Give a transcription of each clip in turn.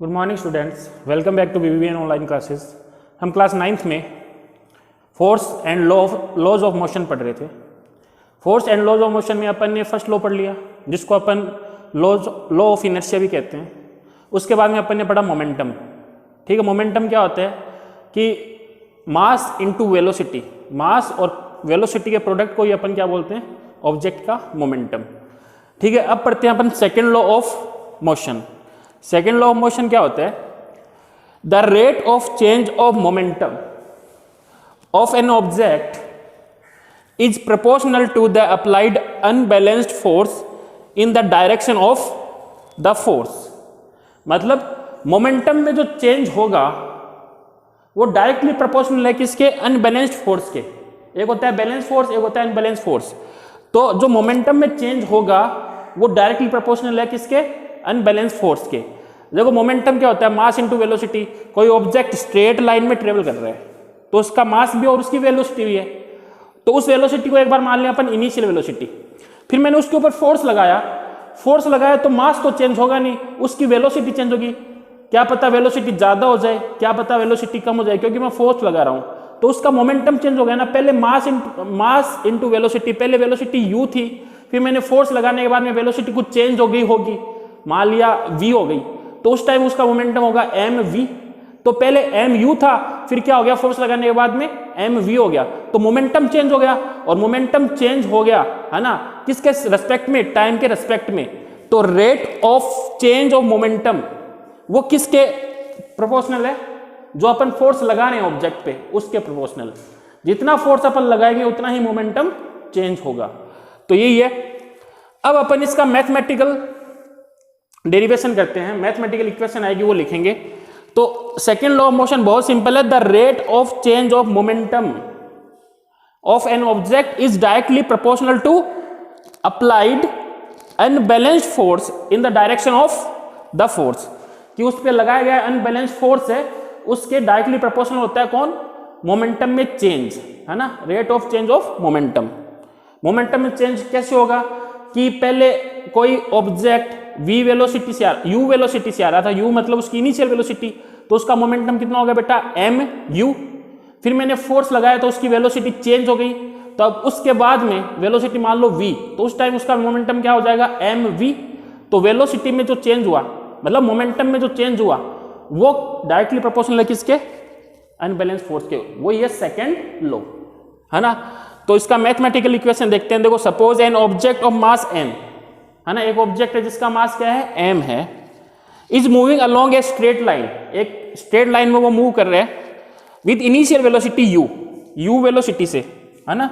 Good morning students, welcome back to BBBN online classes. हम class 9th में force and laws of motion पढ़ रहे थे। Force and laws of motion में अपन ने फर्स्ट लॉ पढ़ लिया, जिसको अपन लॉ ऑफ इनर्शिया भी कहते हैं। उसके बाद में अपन ने पढ़ा मोमेंटम। ठीक है, मोमेंटम क्या होता है कि मास इनटू वेलोसिटी, मास और वेलोसिटी के प्रोडक्ट को ही अपन क्या बोलते हैं, ऑब्जेक्ट का मोमेंटम। ठीक है, अब पढ़ते हैं अपन second law of motion. Second law of motion क्या होता है? The rate of change of momentum of an object is proportional to the applied unbalanced force in the direction of the force. मतलब मोमेंटम में जो change होगा वो directly proportional है किसके? अनबैलेंस्ड फोर्स के। एक होता है बैलेंस फोर्स, एक होता है अनबैलेंस फोर्स। तो जो मोमेंटम में चेंज होगा वो डायरेक्टली प्रोपोर्शनल है किसके? अनबैलेंस फोर्स के। देखो मोमेंटम क्या होता है? Mass into velocity. कोई ऑब्जेक्ट स्ट्रेट लाइन में ट्रेवल कर रहा है तो उसका मास भी और उसकी वेलोसिटी भी है। तो उस वेलोसिटी को एक बार मान लिया अपन इनिशियल वेलोसिटी, फिर मैंने उसके ऊपर फोर्स लगाया तो मास तो चेंज होगा नहीं, उसकी वेलोसिटी चेंज होगी। क्या पता वेलोसिटी ज्यादा हो जाए, क्या पता वेलोसिटी कम हो जाए, क्योंकि मैं फोर्स लगा रहा हूं तो उसका मोमेंटम चेंज हो गया ना। पहले मास इनटू वेलोसिटी, पहले वेलोसिटी u थी, फिर मैंने फोर्स लगाने के बाद में वेलोसिटी कुछ चेंज हो गई होगी, मान लिया v हो गई, तो उस टाइम उसका मोमेंटम होगा mv। तो पहले mu था, फिर क्या हो गया? फोर्स लगाने के बाद में mv हो गया, तो मोमेंटम चेंज हो गया। और मोमेंटम चेंज हो गया है ना, किसके रेस्पेक्ट में? टाइम के रेस्पेक्ट में। तो rate of change of momentum वो किसके प्रोपोर्शनल है? जो अपन फोर्स लगा रहे हैं ऑब्जेक्ट पे उसके प्रोपोर्शनल। जितना फोर्स अपन लगाएंगे उतना ही मोमेंटम चेंज होगा। तो यही है। अब अपन इसका मैथमेटिकल डेरिवेशन करते हैं, मैथमेटिकल इक्वेशन आएगी वो लिखेंगे। तो सेकेंड लॉ ऑफ मोशन बहुत सिंपल है। The rate of change of momentum of an object is directly proportional to applied unbalanced force in the direction of the force. कि उस पर लगाया गया अनबैलेंस्ड फोर्स है, उसके डायरेक्टली प्रोपोर्शनल होता है कौन? मोमेंटम में चेंज, है ना। Rate of change of momentum. Momentum में चेंज कैसे होगा कि पहले कोई ऑब्जेक्ट v वेलोसिटी से u वेलोसिटी से आ रहा था, u मतलब उसकी इनिशियल वेलोसिटी, तो उसका मोमेंटम कितना हो गया बेटा? mu। फिर मैंने फोर्स लगाया तो उसकी वेलोसिटी चेंज हो गई, तो अब उसके बाद में वेलोसिटी मान लो v, तो उस टाइम उसका मोमेंटम क्या हो जाएगा? mv। तो वेलोसिटी में जो चेंज हुआ, मतलब मोमेंटम में जो चेंज हुआ वो डायरेक्टली प्रोपोर्शनल है किसके? अनबैलेंस फोर्स के। वो ये सेकेंड लॉ है ना। तो इसका मैथमेटिकल इक्वेशन देखते हैं। देखो, suppose an object of mass m, है ना, एक ऑब्जेक्ट है जिसका मास क्या है? m है, is moving along a straight line, एक स्ट्रेट लाइन में वो मूव कर रहे हैं with initial velocity u velocity से, है ना।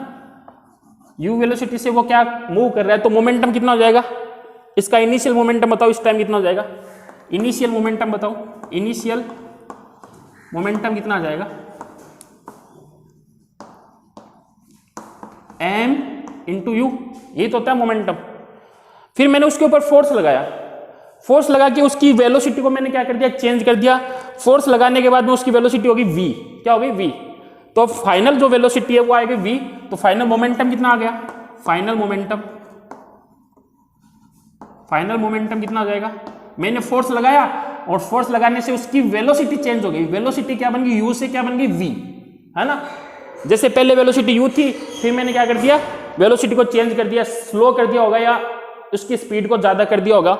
u वेलोसिटी से वो क्या मूव कर रहा है, तो मोमेंटम कितना हो जाएगा? इसका इनिशियल मोमेंटम बताओ इस टाइम कितना हो जाएगा? इनिशियल मोमेंटम बताओ, इनिशियल मोमेंटम कितना आ जाएगा? m इंटू यू, ये तो होता है मोमेंटम। फिर मैंने उसके ऊपर फोर्स लगाया, फोर्स लगा के उसकी वेलोसिटी को मैंने क्या कर दिया? चेंज कर दिया। फोर्स लगाने के बाद में उसकी वेलोसिटी होगी v, क्या होगी? v। तो फाइनल जो वेलोसिटी है वो आएगी v। तो फाइनल मोमेंटम कितना आ गया? फाइनल मोमेंटम कितना आ जाएगा? मैंने फोर्स लगाया और फोर्स लगाने से उसकी वेलोसिटी चेंज हो गई। वेलोसिटी क्या बन गई? u से क्या बन गई? v, है ना। जैसे पहले वेलोसिटी u थी, फिर मैंने क्या कर दिया? वेलोसिटी को चेंज कर दिया, स्लो कर दिया होगा या उसकी स्पीड को ज्यादा कर दिया होगा,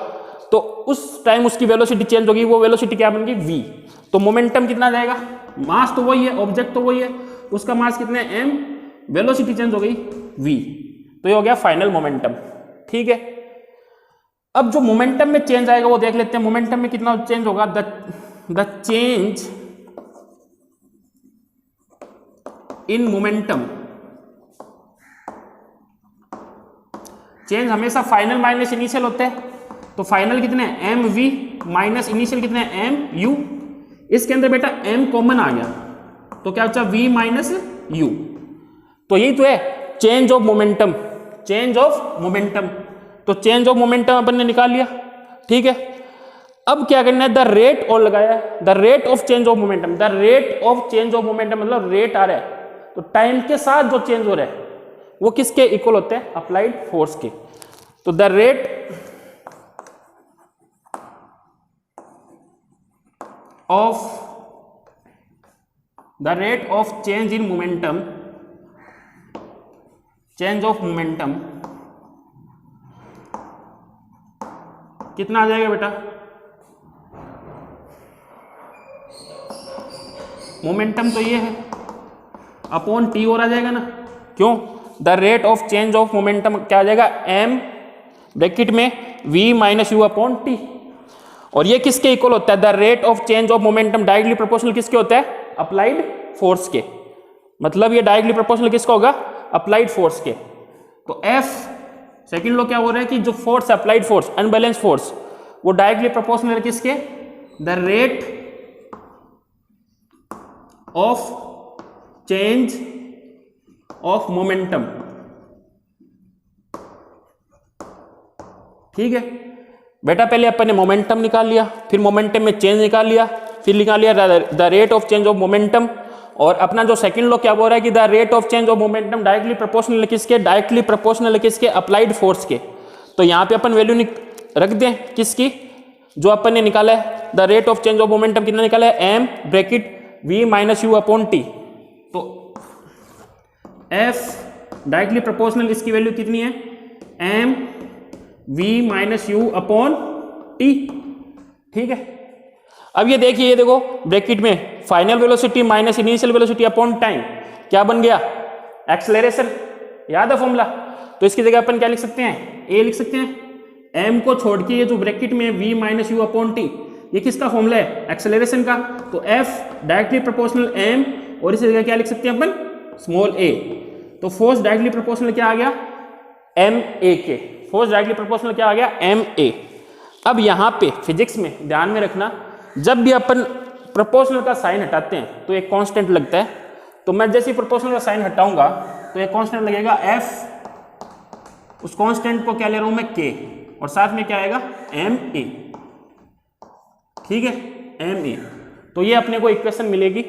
तो उस टाइम उसकी वेलोसिटी चेंज होगी। वो वेलोसिटी क्या बन गई? v। तो मोमेंटम कितना आ जाएगा? मास तो वही है, ऑब्जेक्ट तो वही है, उसका मास कितना है? m, वेलोसिटी चेंज हो गई v, तो ये हो गया फाइनल मोमेंटम। ठीक है, अब जो मोमेंटम में चेंज आएगा वो देख लेते हैं। मोमेंटम में कितना चेंज होगा? The change in momentum, change हमेशा फाइनल माइनस इनिशियल होते हैं। तो फाइनल कितने हैं? mv माइनस इनिशियल कितने हैं? mu। इसके अंदर बेटा m कॉमन आ गया तो क्या बचा? v minus u। तो यही तो है change of momentum, change of momentum. तो चेंज ऑफ मोमेंटम अपन ने निकाल लिया। ठीक है, अब क्या करना है? द रेट और लगाया है, the rate of change of momentum. The rate of change of momentum मतलब रेट आ रहा है, तो टाइम के साथ जो चेंज हो रहा है वो किसके इक्वल होते हैं? अप्लाइड फोर्स के। तो the rate of the rate of change in momentum, change of momentum कितना आ जाएगा बेटा? मोमेंटम तो ये है अपॉन टी और आ जाएगा ना, क्यों? The rate of change of momentum क्या आ जाएगा? एम ब्रैकेट में v minus U upon T. और ये किसके इक्वल होता है? The rate of change of momentum directly proportional किसके होता है? अप्लाइड फोर्स के। मतलब ये डायरेक्टली प्रोपोर्शनल किसका होगा? अप्लाइड फोर्स के। तो F सेकंड लॉ क्या हो रहा है कि जो force applied force, unbalance force, वो डायरेक्टली प्रोपोर्शनल है किसके? The rate of change of momentum. ठीक है बेटा, पहले अपन ने मोमेंटम निकाल लिया, फिर मोमेंटम में चेंज निकाल लिया, फिर निकाल लिया the rate of change of momentum. और अपना जो सेकंड लॉ क्या बोल रहा है कि the rate of change of momentum directly proportional किसके? डायरेक्टली प्रोपोर्शनल किसके? अप्लाइड फोर्स के। तो यहाँ पे अपन वैल्यू रख दें किसकी? जो अपन ने निकाला है the rate of change of momentum कितना निकाला है? M bracket v minus U upon T. तो F डायरेक्टली प्रोपोर्शनल इसकी वैल्यू कितनी है? M v minus U upon T. ठीक है, अब ये देखिए, ये देखो ब्रैकेट में final velocity minus initial velocity upon time क्या बन गया? एक्सेलरेशन। याद है फॉर्मूला? तो इसकी जगह अपन क्या लिख सकते हैं? ए लिख सकते हैं। एम को छोड़ के ये जो ब्रैकेट में v minus U upon T, ये किसका फॉर्मूला है? एक्सेलरेशन का। तो F डायरेक्टली प्रोपोर्शनल m, और इसी जगह क्या लिख सकते हैं अपन? Small a। तो फोर्स डायरेक्टली प्रोपोर्शनल क्या आ गया? ma के। फोर्स डायरेक्टली प्रोपोर्शनल क्या आ गया? ma। अब यहाँ पे फिजिक्स में ध्यान में रखना, जब भी अपन प्रोपोर्शनल का साइन हटाते हैं तो एक कांस्टेंट लगता है। तो मैं जैसे ही प्रोपोर्शनल का साइन हटाऊंगा तो एक कांस्टेंट लगेगा F, उस कांस्टेंट को क्या ले रहा हूं मैं? K, और साथ में क्या आएगा? ma। ठीक है, ma। तो ये अपने को इक्वेशन मिलेगी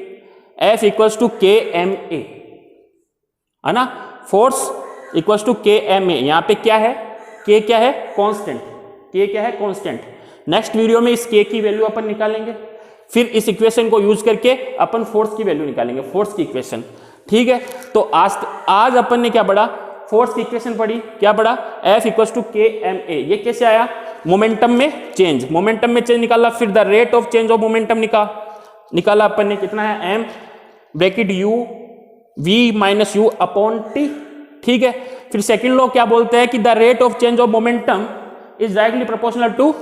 F इक्वल्स टू KMA, है ना? Force equals to KMA। यहाँ पे क्या है? K क्या है? कांस्टेंट। K क्या है? कांस्टेंट। नेक्स्ट वीडियो में इस K की वैल्यू अपन निकालेंगे, फिर इस इक्वेशन को यूज करके अपन फोर्स की वैल्यू निकालेंगे, फोर्स की इक्वेशन। ठीक है, तो आज अपन ने क्या पढ़ा? फोर्स की इक्वेशन पढ़ी। क्या पढ़ा? F equals to KMA। ये कैसे आया? मोमेंटम में चेंज, मोमेंटम में चेंज निकाला, फिर the rate of change of momentum निकाला अपन ने, कितना है? m bracket u v minus U upon T. ठीक है, फिर सेकंड लॉ क्या बोलते हैं कि the rate of change of momentum is directly proportional to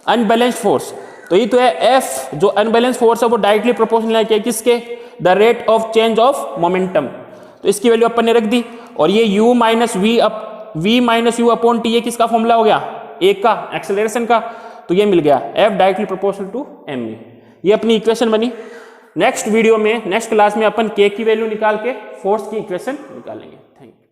unbalanced force. तो ये तो है F, जो अनबैलेंस फोर्स है वो डायरेक्टली प्रोपोर्शनल है किसके? The rate of change of momentum. तो इसकी वैल्यू अपन ने रख दी। और ये u minus v minus U upon T, ये किसका फॉर्मूला हो गया? एक का, एक्सेलरेशन का। तो ये मिल गया F directly proportional to ma। ये अपनी इक्वेशन बनी। नेक्स्ट वीडियो में, नेक्स्ट क्लास में अपन K की वैल्यू निकाल के फोर्स की इक्वेशन निकालेंगे। Thank you.